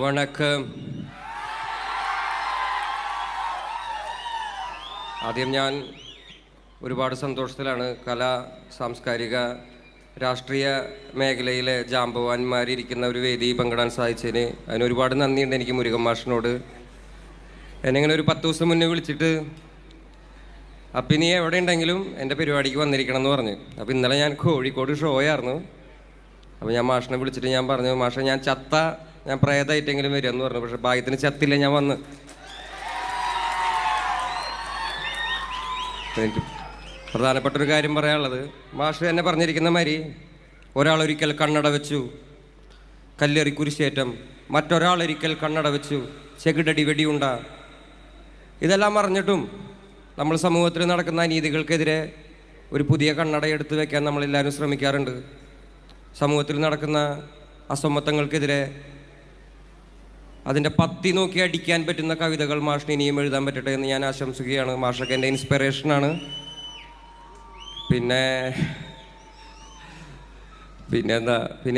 വണക്കം. ആദ്യം ഞാൻ ഒരുപാട് സന്തോഷത്തിലാണ്. കലാ സാംസ്കാരിക രാഷ്ട്രീയ മേഖലയിലെ ജാമ്പവാന്മാരിയ്ക്കുന്ന ഒരു വേദി പങ്കിടാൻ സാധിച്ചതിന് അതിനൊരുപാട് നന്ദിയുണ്ട് എനിക്ക് മുരുകൻ മാഷിനോട്. എന്നെങ്ങനെ ഒരു 10 ദിവസം മുന്നേ വിളിച്ചിട്ട് അപ്പം നീ എവിടെ ഉണ്ടെങ്കിലും എൻ്റെ പരിപാടിക്ക് വന്നിരിക്കണം എന്ന് പറഞ്ഞു. അപ്പോൾ ഇന്നലെ ഞാൻ കോഴിക്കോട് ഷോയായിരുന്നു. അപ്പോൾ ഞാൻ മാഷിനെ വിളിച്ചിട്ട് ഞാൻ പറഞ്ഞു, മാഷെ ഞാൻ ഞാൻ പ്രേതമായിട്ടെങ്കിലും വരികയെന്ന് പറഞ്ഞു. പക്ഷെ ഭാഗ്യത്തിന് ചത്തില്ല, ഞാൻ വന്ന്. എനിക്ക് പ്രധാനപ്പെട്ടൊരു കാര്യം പറയാനുള്ളത്, മാഷ് എന്നെ പറഞ്ഞിരിക്കുന്ന മാതിരി ഒരാളൊരിക്കൽ കണ്ണട വെച്ചു കല്ലെറി കുരിശേറ്റം, മറ്റൊരാളൊരിക്കൽ കണ്ണട വെച്ചു ചെകിടടി വെടിയുണ്ട. ഇതെല്ലാം അറിഞ്ഞിട്ടും നമ്മൾ സമൂഹത്തിൽ നടക്കുന്ന അനീതികൾക്കെതിരെ ഒരു പുതിയ കണ്ണട എടുത്തു വയ്ക്കാൻ നമ്മളെല്ലാവരും ശ്രമിക്കാറുണ്ട്. സമൂഹത്തിൽ നടക്കുന്ന അസമത്വങ്ങൾക്കെതിരെ അതിൻ്റെ പത്തി നോക്കി അടിക്കാൻ പറ്റുന്ന കവിതകൾ മാഷിന് ഇനിയും എഴുതാൻ പറ്റട്ടെ എന്ന് ഞാൻ ആശംസിക്കുകയാണ്. മാഷൊക്കെ എൻ്റെ ഇൻസ്പിറേഷനാണ്. പിന്നെ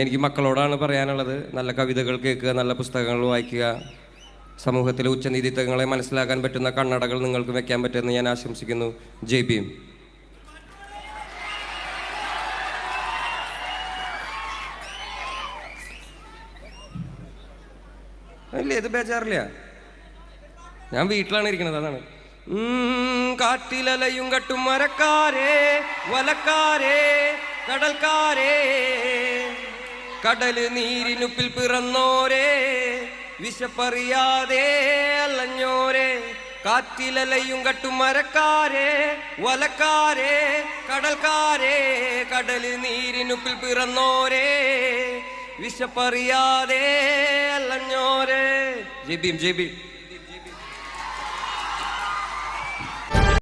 എനിക്ക് മക്കളോടാണ് പറയാനുള്ളത്, നല്ല കവിതകൾ കേൾക്കുക, നല്ല പുസ്തകങ്ങൾ വായിക്കുക, സമൂഹത്തിലെ ഉച്ചനീതിത്വങ്ങളെ മനസ്സിലാക്കാൻ പറ്റുന്ന കണ്ണടകൾ നിങ്ങൾക്ക് വെക്കാൻ പറ്റുമെന്ന് ഞാൻ ആശംസിക്കുന്നു. ജയ് ഭീം. ഇല്ല, ഇത് ബേജാറില്ല, ഞാൻ വീട്ടിലാണ് ഇരിക്കുന്നത്, അതാണ്. കാറ്റിലലയും കട്ടും മരക്കാരേ വലക്കാരേ കടൽക്കാരേ, കടല് നീരിനുപ്പിൽ പിറന്നോരേ വിശപ്പറിയാതെ അലഞ്ഞോരേ. കാറ്റിലലയും കട്ടും മരക്കാരേ വലക്കാരേ കടൽക്കാരേ, കടല് നീരിനുപ്പിൽ പിറന്നോരേ വിശപ്പറിയാതെ അലഞ്ഞോരേ. ജയ് ഭീം, ജയ് ഭീം.